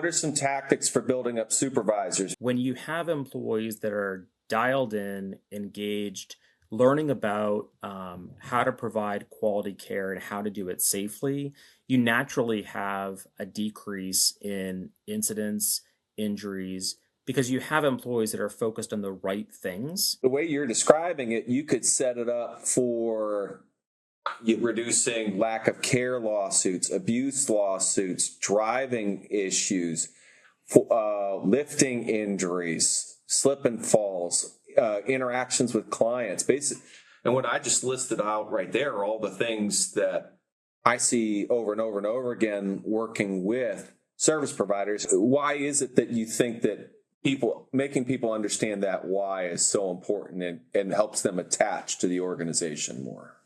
what are some tactics for building up supervisors? When you have employees that are dialed in, engaged, learning about how to provide quality care and how to do it safely, you naturally have a decrease in incidents, injuries, because you have employees that are focused on the right things. The way you're describing it, you could set it up for reducing lack of care lawsuits, abuse lawsuits, driving issues, lifting injuries, slip and falls, interactions with clients. And what I just listed out right there are all the things that I see over and over and over again working with service providers. Why is it that you think that making people understand that why is so important and helps them attach to the organization more?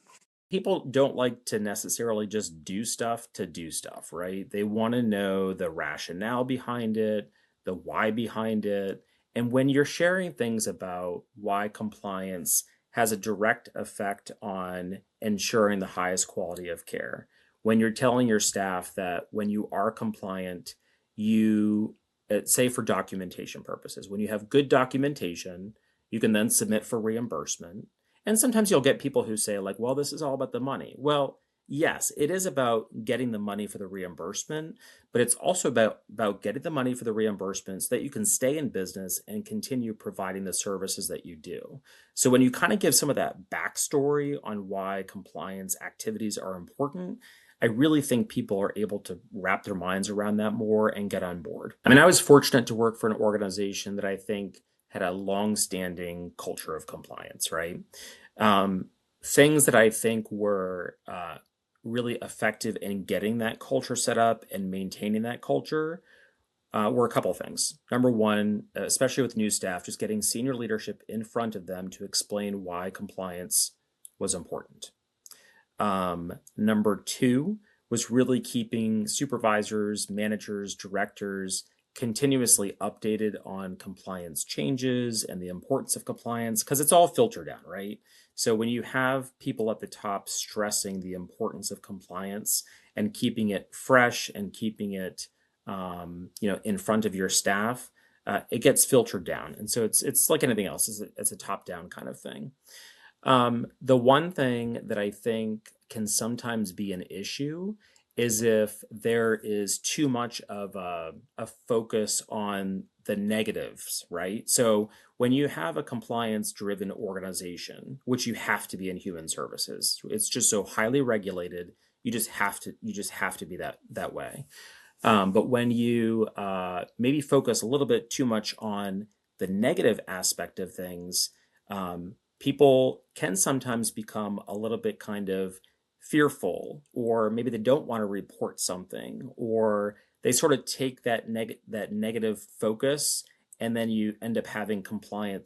People don't like to necessarily just do stuff to do stuff, right? They want to know the rationale behind it, the why behind it. And when you're sharing things about why compliance has a direct effect on ensuring the highest quality of care, when you're telling your staff that when you are compliant, you, say for documentation purposes, when you have good documentation, you can then submit for reimbursement. And sometimes you'll get people who say, like, well, this is all about the money. Well, yes, it is about getting the money for the reimbursement, but it's also about getting the money for the reimbursement so that you can stay in business and continue providing the services that you do. So when you kind of give some of that backstory on why compliance activities are important, I really think people are able to wrap their minds around that more and get on board. I mean, I was fortunate to work for an organization that I think had a long-standing culture of compliance, right? Things that I think were really effective in getting that culture set up and maintaining that culture were a couple of things. Number one, especially with new staff, just getting senior leadership in front of them to explain why compliance was important. Number two was really keeping supervisors, managers, directors continuously updated on compliance changes and the importance of compliance, because it's all filtered down, right? So when you have people at the top stressing the importance of compliance and keeping it fresh and keeping it, in front of your staff, it gets filtered down. And so it's like anything else; it's a top-down kind of thing. The one thing that I think can sometimes be an issue is if there is too much of a focus on the negatives, right? So when you have a compliance-driven organization, which you have to be in human services, it's just so highly regulated, you just have to be that way. But when you maybe focus a little bit too much on the negative aspect of things, people can sometimes become a little bit kind of fearful, or maybe they don't want to report something, or they sort of take that negative focus, and then you end up having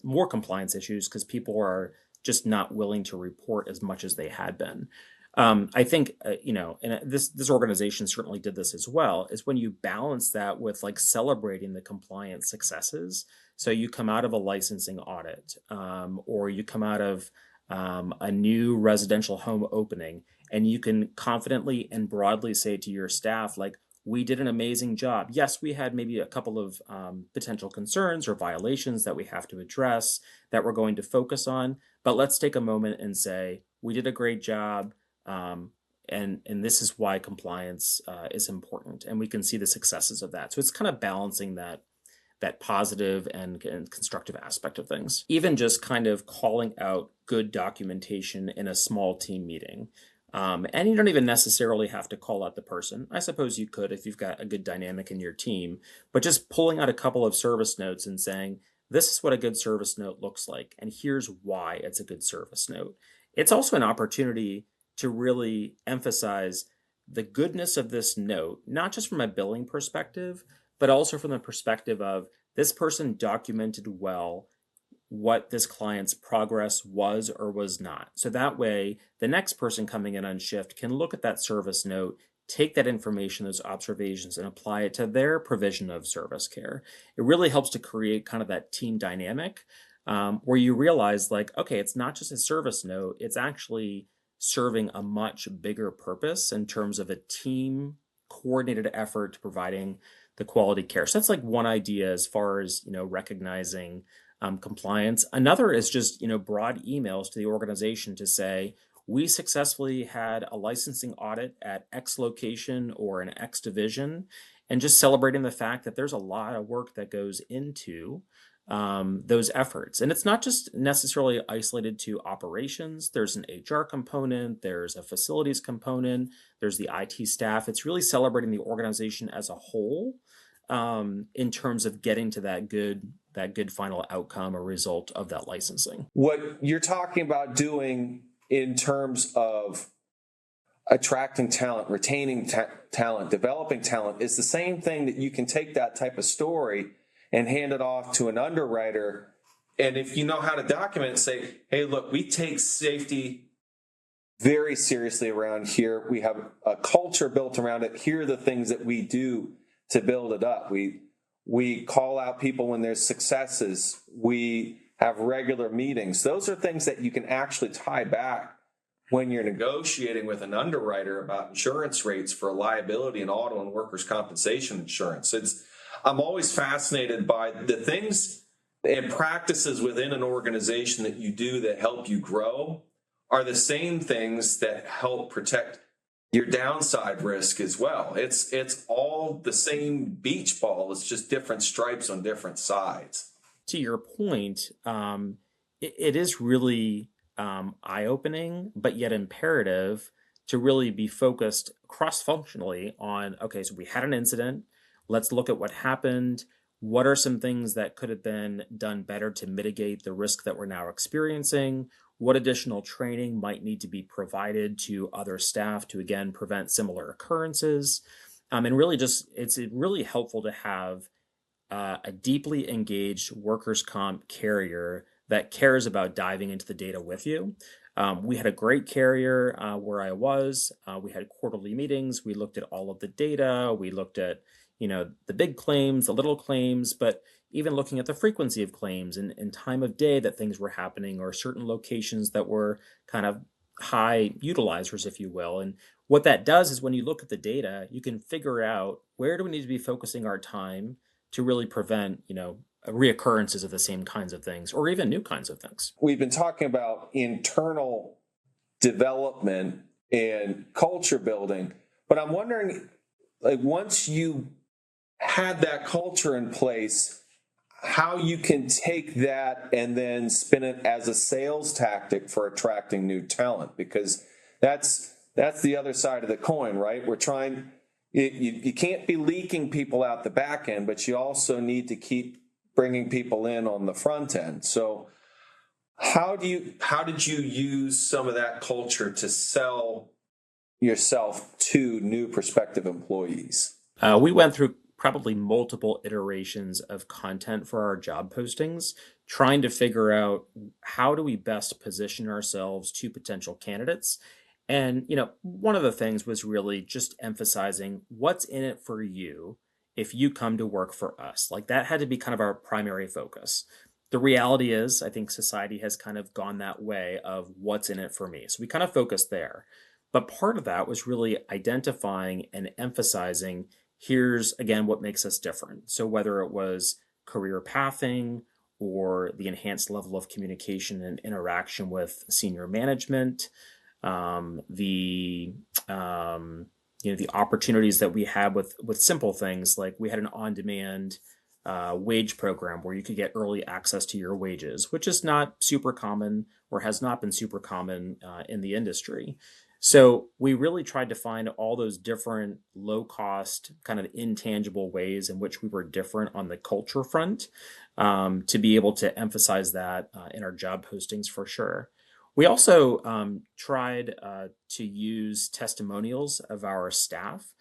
more compliance issues because people just not willing to report as much as they had been. I think, and this organization certainly did this as well, is when you balance that with like celebrating the compliance successes. So you come out of a licensing audit, or you come out of a new residential home opening, and you can confidently and broadly say to your staff, like, we did an amazing job. Yes, we had maybe a couple of potential concerns or violations that we have to address that we're going to focus on, but let's take a moment and say, we did a great job. And this is why compliance is important, and we can see the successes of that. So it's kind of balancing that positive and constructive aspect of things. Even just kind of calling out good documentation in a small team meeting. And you don't even necessarily have to call out the person. I suppose you could if you've got a good dynamic in your team, but just pulling out a couple of service notes and saying, this is what a good service note looks like, and here's why it's a good service note. It's also an opportunity to really emphasize the goodness of this note, not just from a billing perspective, but also from the perspective of this person documented well what this client's progress was or was not. So that way, the next person coming in on shift can look at that service note, take that information, those observations, and apply it to their provision of service care. It really helps to create kind of that team dynamic where you realize, like, okay, it's not just a service note, it's actually serving a much bigger purpose in terms of a team coordinated effort to providing the quality care. So that's like one idea as far as, recognizing compliance. Another is just, broad emails to the organization to say, we successfully had a licensing audit at X location or an X division, and just celebrating the fact that there's a lot of work that goes into those efforts. And it's not just necessarily isolated to operations. There's an HR component, there's a facilities component, there's the IT staff. It's really celebrating the organization as a whole, in terms of getting to that good final outcome or result of that licensing. What you're talking about doing in terms of attracting talent, retaining talent, developing talent is the same thing that you can take that type of story and hand it off to an underwriter. And if you know how to document it, say, hey, look, we take safety very seriously around here. We have a culture built around it. Here are the things that we do to build it up. We call out people when there's successes. We have regular meetings. Those are things that you can actually tie back when you're negotiating with an underwriter about insurance rates for liability and auto and workers' compensation insurance. I'm always fascinated by the things and practices within an organization that you do that help you grow are the same things that help protect your downside risk as well. It's all the same beach ball. It's just different stripes on different sides. To your point, it is really eye-opening, but yet imperative to really be focused cross-functionally on, okay, so we had an incident. Let's look at what happened. What are some things that could have been done better to mitigate the risk that we're now experiencing? What additional training might need to be provided to other staff to, again, prevent similar occurrences? And really it's really helpful to have a deeply engaged workers' comp carrier that cares about diving into the data with you. We had a great carrier where I was. We had quarterly meetings. We looked at all of the data. We looked at, the big claims, the little claims, but even looking at the frequency of claims and time of day that things were happening, or certain locations that were kind of high utilizers, if you will. And what that does is when you look at the data, you can figure out where do we need to be focusing our time to really prevent, reoccurrences of the same kinds of things, or even new kinds of things. We've been talking about internal development and culture building, but I'm wondering, like, once you had that culture in place, how you can take that and then spin it as a sales tactic for attracting new talent, because that's the other side of the coin, right? We're trying, you can't be leaking people out the back end, but you also need to keep bringing people in on the front end. So how did you use some of that culture to sell yourself to new prospective employees? We went through probably multiple iterations of content for our job postings, trying to figure out how do we best position ourselves to potential candidates. And, one of the things was really just emphasizing what's in it for you if you come to work for us. Like, that had to be kind of our primary focus. The reality is, I think society has kind of gone that way of what's in it for me. So we kind of focused there. But part of that was really identifying and emphasizing, here's again what makes us different. So whether it was career pathing or the enhanced level of communication and interaction with senior management, the the opportunities that we had with simple things, like we had an on-demand wage program where you could get early access to your wages, which is not super common, or has not been super common in the industry. So we really tried to find all those different low-cost, kind of intangible ways in which we were different on the culture front, to be able to emphasize that in our job postings for sure. We also tried to use testimonials of our staff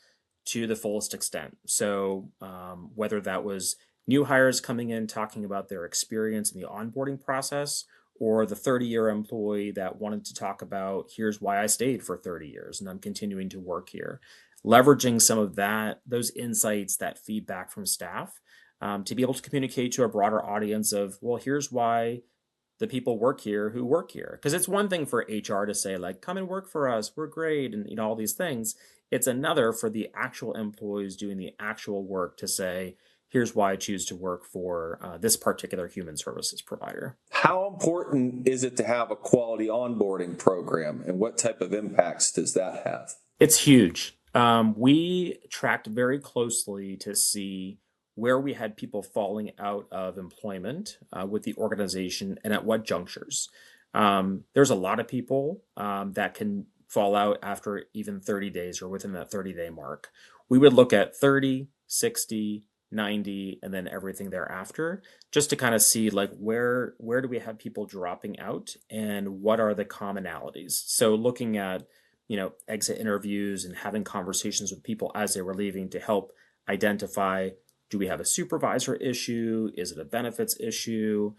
to the fullest extent. So whether that was new hires coming in talking about their experience in the onboarding process, or the 30-year employee that wanted to talk about, here's why I stayed for 30 years and I'm continuing to work here. Leveraging some of those insights, that feedback from staff, to be able to communicate to a broader audience of, well, here's why the people work here who work here. Because it's one thing for HR to say, like, come and work for us, we're great, and all these things. It's another for the actual employees doing the actual work to say, here's why I choose to work for this particular human services provider. How important is it to have a quality onboarding program, and what type of impacts does that have? It's huge. We tracked very closely to see where we had people falling out of employment with the organization and at what junctures. There's a lot of people that can fall out after even 30 days or within that 30-day mark. We would look at 30, 60, 90, and then everything thereafter, just to kind of see like where do we have people dropping out and what are the commonalities. So looking at exit interviews and having conversations with people as they were leaving to help identify, do we have a supervisor issue? Is it a benefits issue?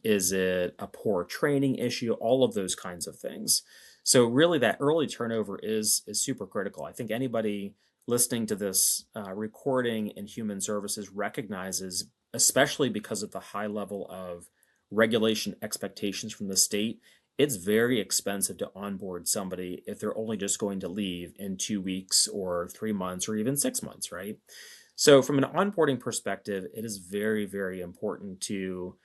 Is it a poor training issue? All of those kinds of things. So really that early turnover is super critical. I think anybody listening to this recording in human services recognizes, especially because of the high level of regulation expectations from the state, it's very expensive to onboard somebody if they're only just going to leave in 2 weeks or 3 months or even 6 months, right? So from an onboarding perspective, it is very, very important to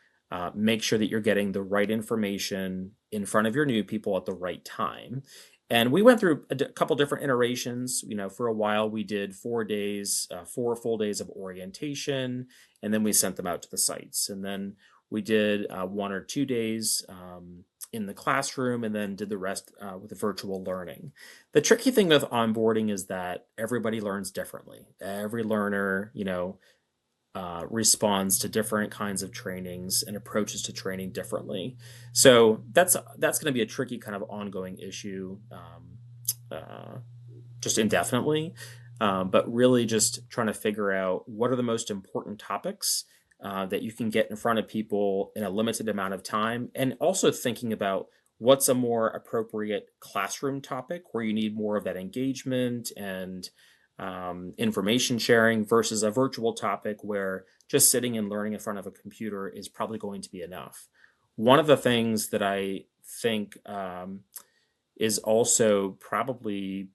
make sure that you're getting the right information in front of your new people at the right time. And we went through a couple different iterations. For a while we did 4 days, 4 full days of orientation, and then we sent them out to the sites. And then we did 1 or 2 days in the classroom, and then did the rest with the virtual learning. The tricky thing with onboarding is that everybody learns differently. Every learner, responds to different kinds of trainings and approaches to training differently. So that's going to be a tricky kind of ongoing issue, just indefinitely. But really just trying to figure out what are the most important topics that you can get in front of people in a limited amount of time, and also thinking about what's a more appropriate classroom topic where you need more of that engagement and information sharing versus a virtual topic where just sitting and learning in front of a computer is probably going to be enough. One of the things that I think is also probably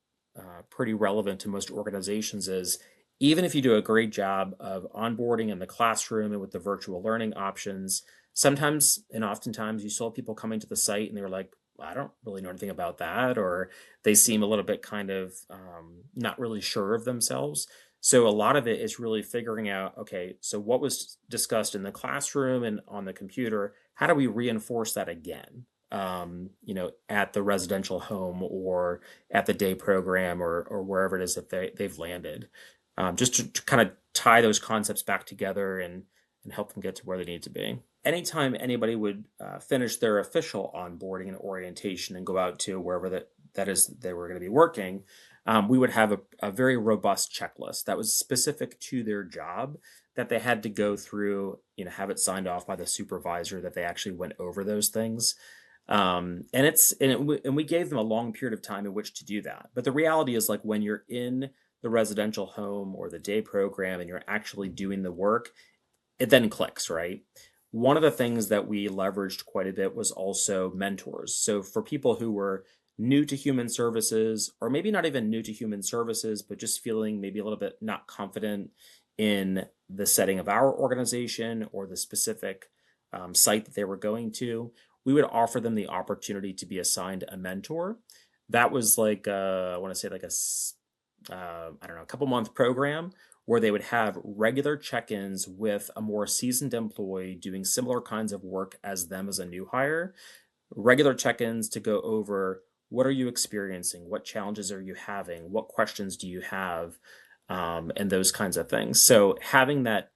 pretty relevant to most organizations is, even if you do a great job of onboarding in the classroom and with the virtual learning options, sometimes and oftentimes you still have people coming to the site and they're like, I don't really know anything about that, or they seem a little bit kind of not really sure of themselves. So a lot of it is really figuring out, okay, so what was discussed in the classroom and on the computer, how do we reinforce that again? At the residential home or at the day program or wherever it is that they've landed, just to kind of tie those concepts back together and help them get to where they need to be. Anytime anybody would finish their official onboarding and orientation and go out to wherever that is they were going to be working, we would have a very robust checklist that was specific to their job that they had to go through, have it signed off by the supervisor that they actually went over those things. And we gave them a long period of time in which to do that. But the reality is, like, when you're in the residential home or the day program and you're actually doing the work, it then clicks, right? One of the things that we leveraged quite a bit was also mentors. So for people who were new to human services, or maybe not even new to human services, but just feeling maybe a little bit not confident in the setting of our organization or the specific site that they were going to, we would offer them the opportunity to be assigned a mentor. That was like, I want to say like a couple month program where they would have regular check-ins with a more seasoned employee doing similar kinds of work as them as a new hire. Regular check-ins to go over, what are you experiencing? What challenges are you having? What questions do you have? And those kinds of things. So having that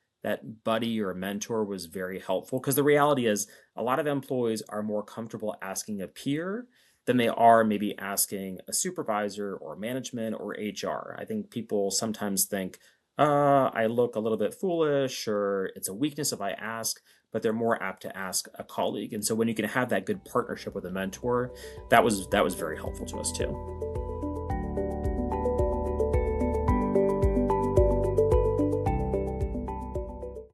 buddy or mentor was very helpful, because the reality is a lot of employees are more comfortable asking a peer than they are maybe asking a supervisor or management or HR. I think people sometimes think, I look a little bit foolish, or it's a weakness if I ask, but they're more apt to ask a colleague. And so when you can have that good partnership with a mentor, that was very helpful to us too.